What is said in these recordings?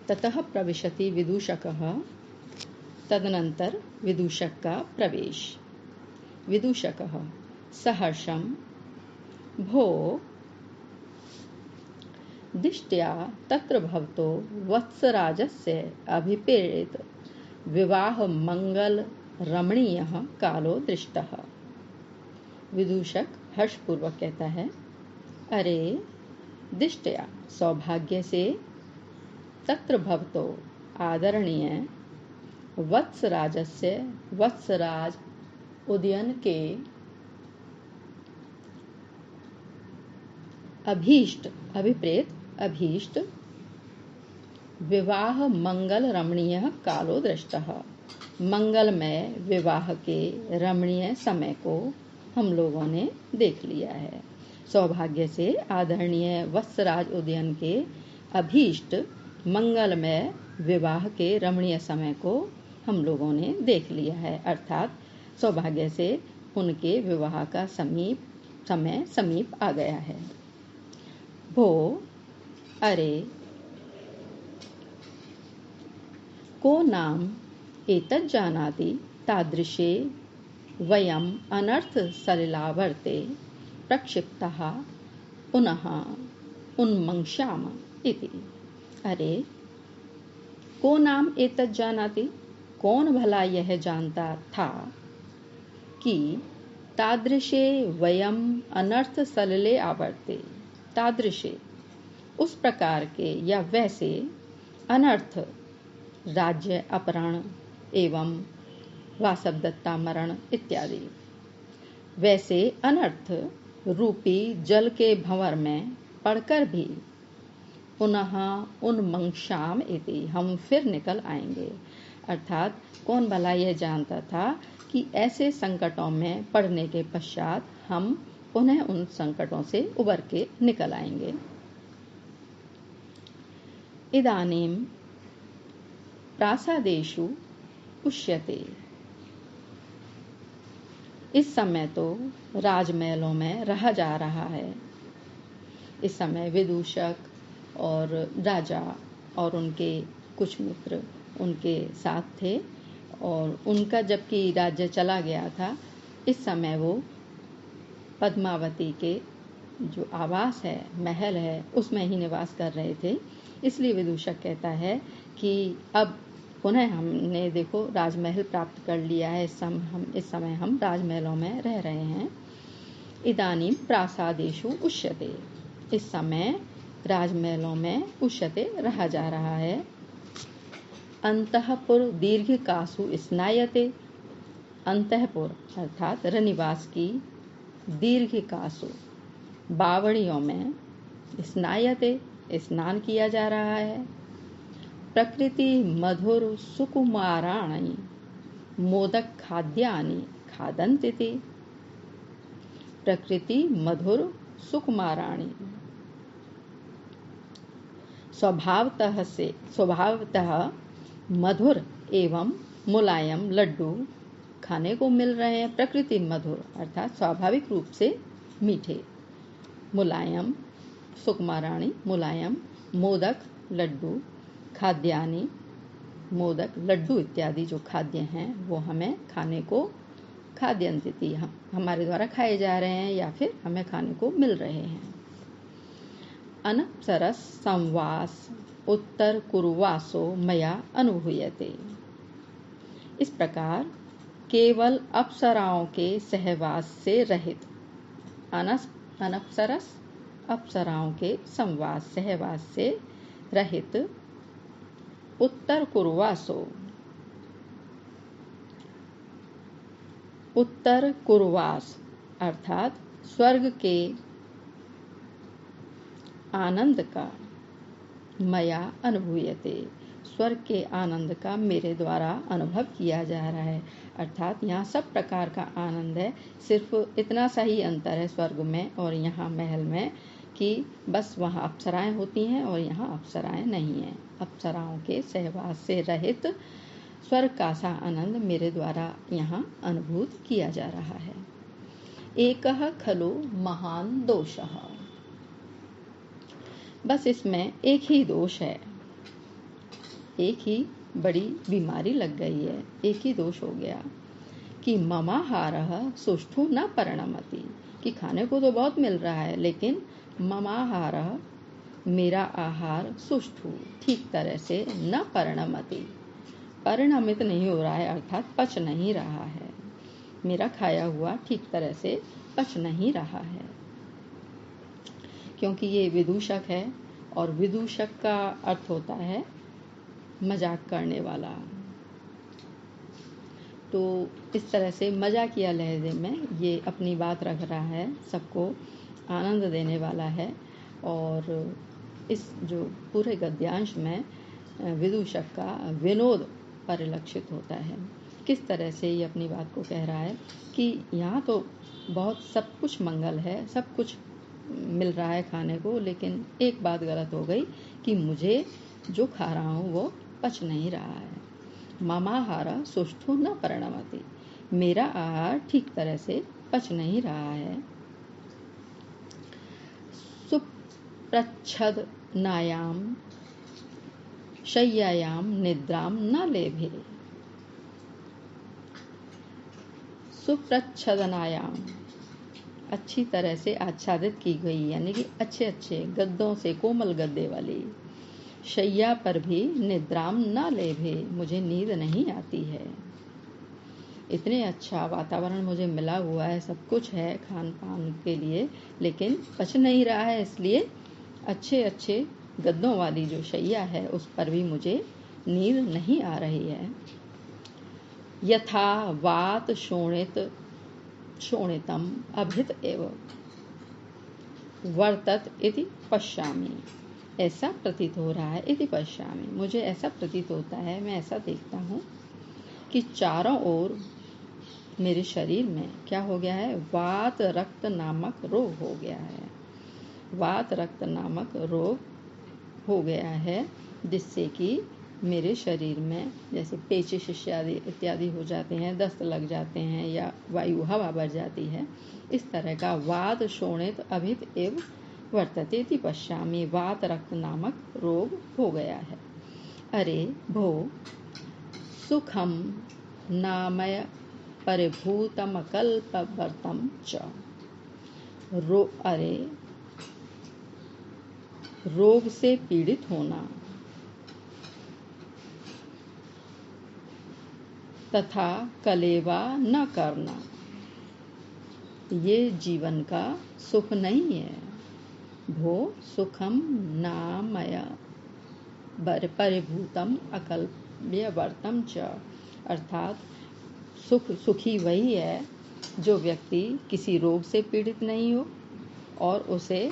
ततः प्रविशति विदूषकः। तदनंतर विदूषक का प्रवेश। विदूषकः सहर्षं भो दिष्ट्या तत्र भवतो वत्सराजस्य अभिप्रेत विवाह मंगल रमणीयः कालो दृष्टः। विदूषक हर्षपूर्वक कहता है, अरे दिष्ट्या सौभाग्य से, तत्र भवतो आदरणीय वत्सराजस्य वत्सराज उदयन के अभीष्ट विवाह मंगल रमणीय कालो दृष्टः। मंगलमय विवाह के रमणीय समय को हम लोगों ने देख लिया है। सौभाग्य से आदरणीय वत्सराज उदयन के अभीष्ट मंगलमय विवाह के रमणीय समय को हम लोगों ने देख लिया है, अर्थात सौभाग्य से उनके विवाह का समय समीप आ गया है। भो अरे को नाम एतत् जानाति तादृशे वयम् अनर्थ सलिलावर्ते प्रक्षिप्तः पुनः उन्मंक्षाम इति। अरे को नाम एतत् जानाति, कौन भला यह जानता था कि तादृशे वयम अनर्थ सलिले आवर्ते, तादृशे उस प्रकार के या वैसे, अनर्थ राज्य अपहरण एवं वासवदत्ता मरण इत्यादि, वैसे अनर्थ रूपी जल के भंवर में पड़कर भी पुनः उन्मंक्षाम इति, हम फिर निकल आएंगे। अर्थात कौन भला यह जानता था कि ऐसे संकटों में पड़ने के पश्चात हम पुनः उन संकटों से उबर के निकल आएंगे। इदानीं प्रासादेषु उष्यते, इस समय तो राजमहलों में रहा जा रहा है। इस समय विदूषक और राजा और उनके कुछ मित्र उनके साथ थे, और उनका जबकि राज्य चला गया था, इस समय वो पद्मावती के जो आवास है, महल है, उसमें ही निवास कर रहे थे। इसलिए विदूषक कहता है कि अब पुनः हमने देखो राजमहल प्राप्त कर लिया है, इस समय हम राजमहलों में रह रहे हैं। इदानीं प्रासादेषु उष्यते, इस समय राजमहलों में उष्यते रहा जा रहा है। अंतःपुर दीर्घिकासु स्नायते, अंतःपुर अर्थात रनिवास की दीर्घिकासु बावड़ियों में स्नायते स्नान किया जा रहा है। प्रकृति मधुर सुकुमाराणि मोदक खाद्यानि खादन्ति। प्रकृति मधुर सुकुमाराणि, स्वभावतः मधुर एवं मुलायम लड्डू खाने को मिल रहे हैं। प्रकृति मधुर अर्थात स्वाभाविक रूप से मीठे, मुलायम सुकुमाराणि मुलायम, मोदक लड्डू, खाद्यानि मोदक लड्डू इत्यादि जो खाद्य हैं वो हमें खाने को खाद्यन्ति, हमारे द्वारा खाए जा रहे हैं या फिर हमें खाने को मिल रहे हैं। अनप्सरस संवास उत्तर कुरुवासो मया अनुभूयते, इस प्रकार केवल अप्सराओं के सहवास से रहित, अनप्सरस अप्सराओं के संवास सहवास से रहित उत्तर कुरुवासो, उत्तर कुरुवास अर्थात स्वर्ग के आनंद का मया अनुभूयते, स्वर्ग के आनंद का मेरे द्वारा अनुभव किया जा रहा है। अर्थात यहाँ सब प्रकार का आनंद है, सिर्फ इतना सा ही अंतर है स्वर्ग में और यहाँ महल में कि बस वहाँ अप्सराएं होती हैं और यहाँ अप्सराएं नहीं हैं। अप्सराओं के सहवास से रहित स्वर्ग का सा आनंद मेरे द्वारा यहाँ अनुभूत किया जा रहा है। एकः खलु महान दोषः, बस इसमें एक ही दोष है। एक ही बड़ी बीमारी लग गई है, एक ही दोष हो गया कि ममाहारः सुष्ठु न परिणमति, कि खाने को तो बहुत मिल रहा है लेकिन ममाहारः मेरा आहार सुष्ठु ठीक तरह से न परिणमति, परिणमित नहीं हो रहा है, अर्थात पच नहीं रहा है। मेरा खाया हुआ ठीक तरह से पच नहीं रहा है, क्योंकि ये विदूषक है और विदूषक का अर्थ होता है मजाक करने वाला। तो इस तरह से मजाकिया लहजे में ये अपनी बात रख रहा है, सबको आनंद देने वाला है। और इस जो पूरे गद्यांश में विदूषक का विनोद परिलक्षित होता है। किस तरह से ये अपनी बात को कह रहा है कि यहाँ तो बहुत सब कुछ मंगल है, सब कुछ मिल रहा है खाने को, लेकिन एक बात गलत हो गई कि मुझे जो खा रहा हूँ वो पच नहीं रहा है। ममाहार सुष्ठु न परिणमति, मेरा आहार ठीक तरह से पच नहीं रहा है। सुप्रच्छद नायाम शय्यायाम निद्राम न लेभे। सुप्रच्छदनायाम, अच्छी तरह से आच्छादित की गई, यानी कि अच्छे अच्छे गद्दों से, कोमल गद्दे वाली। शैया पर भी निद्राम न लेभे, मुझे नींद नहीं आती है। इतने अच्छा वातावरण मुझे मिला हुआ है, सब कुछ है खान पान के लिए, लेकिन पच नहीं रहा है, इसलिए अच्छे अच्छे गद्दों वाली जो शैया है उस पर भी मुझे नींद नहीं आ रही है। यथा वात शोणितम अभित एव वर्तत इति पश्यामि, ऐसा प्रतीत हो रहा है। इति पश्यामि, मुझे ऐसा प्रतीत होता है, मैं ऐसा देखता हूँ कि चारों ओर मेरे शरीर में क्या हो गया है, वात रक्त नामक रोग हो गया है। वात रक्त नामक रोग हो गया है, जिससे कि मेरे शरीर में जैसे पेचिश इत्यादि हो जाते हैं, दस्त लग जाते हैं या वायु हवा बढ़ जाती है, इस तरह का वात शोणित अभित एव वर्तते इति पश्यामि, वात रक्त नामक रोग हो गया है। अरे भो सुखम नामय परिभूतमकल्पवर्तम च, अरे रोग से पीड़ित होना तथा कलेवा न करना, ये जीवन का सुख नहीं है। भो सुखम नामय परिभूतम अकल्प्यवर्तम च, अर्थात सुखी वही है जो व्यक्ति किसी रोग से पीड़ित नहीं हो और उसे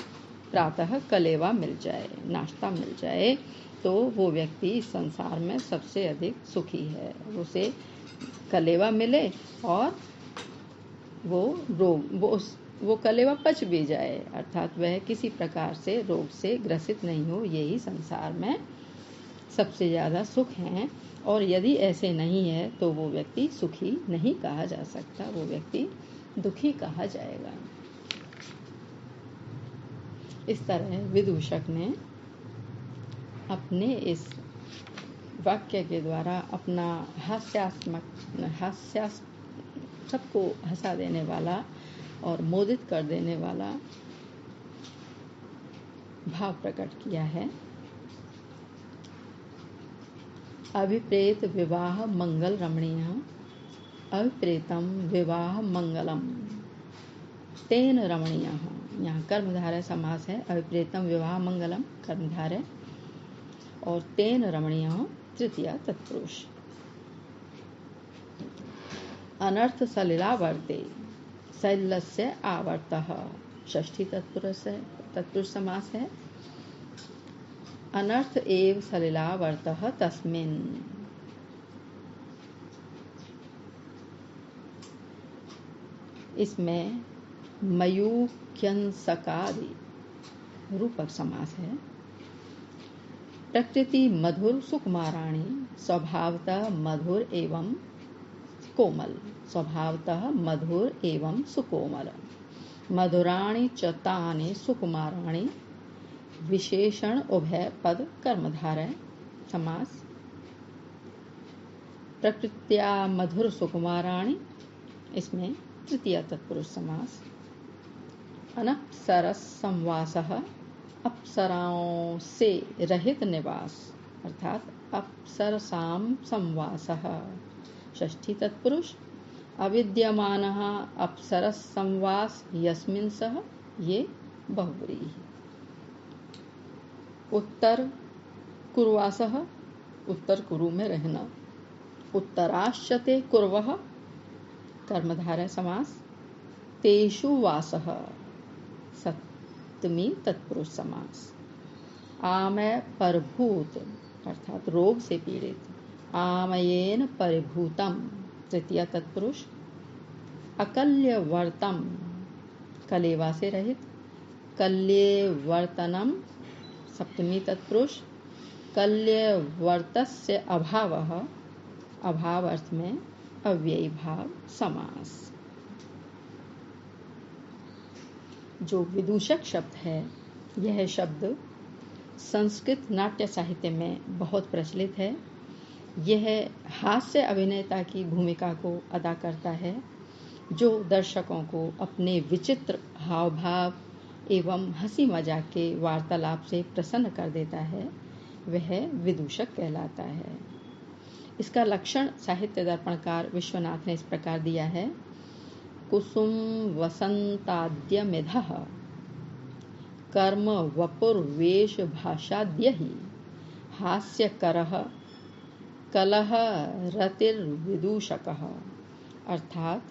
प्रातः कलेवा मिल जाए, नाश्ता मिल जाए, तो वो व्यक्ति इस संसार में सबसे अधिक सुखी है। उसे कलेवा मिले और वो कलेवा पच भी जाए, अर्थात वह किसी प्रकार से रोग से ग्रसित नहीं हो, यही संसार में सबसे ज़्यादा सुख है। और यदि ऐसे नहीं है तो वो व्यक्ति सुखी नहीं कहा जा सकता, वो व्यक्ति दुखी कहा जाएगा। इस तरह विदूषक ने अपने इस वाक्य के द्वारा अपना सबको हंसा देने वाला और मोदित कर देने वाला भाव प्रकट किया है। अभिप्रेत विवाह मंगल रमणीय, अभिप्रेतम विवाह मंगलम तेन रमणीय, यहाँ कर्मधारय समास है। अभिप्रेतम विवाह मंगलम कर्मधारय और तेन रमणीय तृतीया तत्पुरुष। अनर्थ सलिलावर्ते शैलस्य आवर्तः, षष्ठी तत्पुरुष समास है। अनर्थ एव सलिलावर्तः तस्मिन्, इसमें मयूख्यंसकादि रूपक समास है। प्रकृति मधुर सुकुमाराणी, स्वभावतः मधुर एवं कोमल, स्वभावतः मधुर एवं सुकोमल। मधुराणि च तानि सुकुमाराणि, विशेषण उभय पद कर्मधारय समास। प्रकृत्या मधुर सुकुमाराणि, इसमें तृतीय तत्पुरुष समास। अनप्सरस संवासः, अप्सराओं से रहित निवास, अर्थात अप्सरसाम संवासः। षष्ठी तत्पुरुष। अविद्यमानः अप्सरस संवास यस्मिन् सः, ये बहुव्रीहि। उत्तर कुर्वासः, उत्तर कुरु में रहना। उत्तराश्चते कुर्वः, कर्मधारय समास। तेषु वासः, सप्तमी तत्पुरुष समास। आमय परभूत, अर्थात रोग से पीड़ित। आमयेन परिभूतम, तृतीय तत्पुरुष। अकल्यवर्तम, कलेवा से रहित। कल्यवर्तनम, सप्तमी तत्पुरुष। कल्यवर्तस्य अभावः, अभाव अर्थ में अव्ययी भाव समास। जो विदूषक शब्द है, यह शब्द संस्कृत नाट्य साहित्य में बहुत प्रचलित है। यह हास्य अभिनेता की भूमिका को अदा करता है, जो दर्शकों को अपने विचित्र हाव भाव एवं हंसी मजाक के वार्तालाप से प्रसन्न कर देता है। वह विदूषक कहलाता है। इसका लक्षण साहित्य दर्पणकार विश्वनाथ ने इस प्रकार दिया है। कुसुम वसंताद्य मेधः, कर्म वपुर्वेश भाषाद्यहि, हास्यकरः कलह रतिर्विदूषकः, अर्थात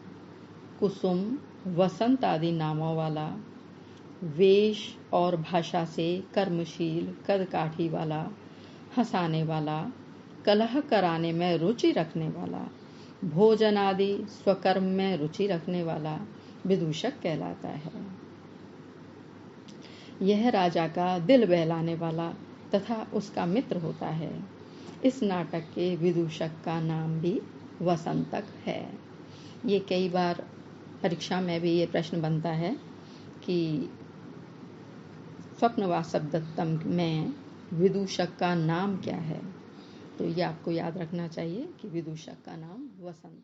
कुसुम वसंत आदि नामों वाला, वेश और भाषा से कर्मशील कदकाठी वाला, हंसाने वाला, कलह कराने में रुचि रखने वाला, भोजन आदि स्वकर्म में रुचि रखने वाला विदूषक कहलाता है। यह राजा का दिल बहलाने वाला तथा उसका मित्र होता है। इस नाटक के विदूषक का नाम भी वसंतक है। ये कई बार परीक्षा में भी ये प्रश्न बनता है कि स्वप्नवासव दत्तम में विदूषक का नाम क्या है। तो ये आपको याद रखना चाहिए कि विदूषक का नाम वसंत।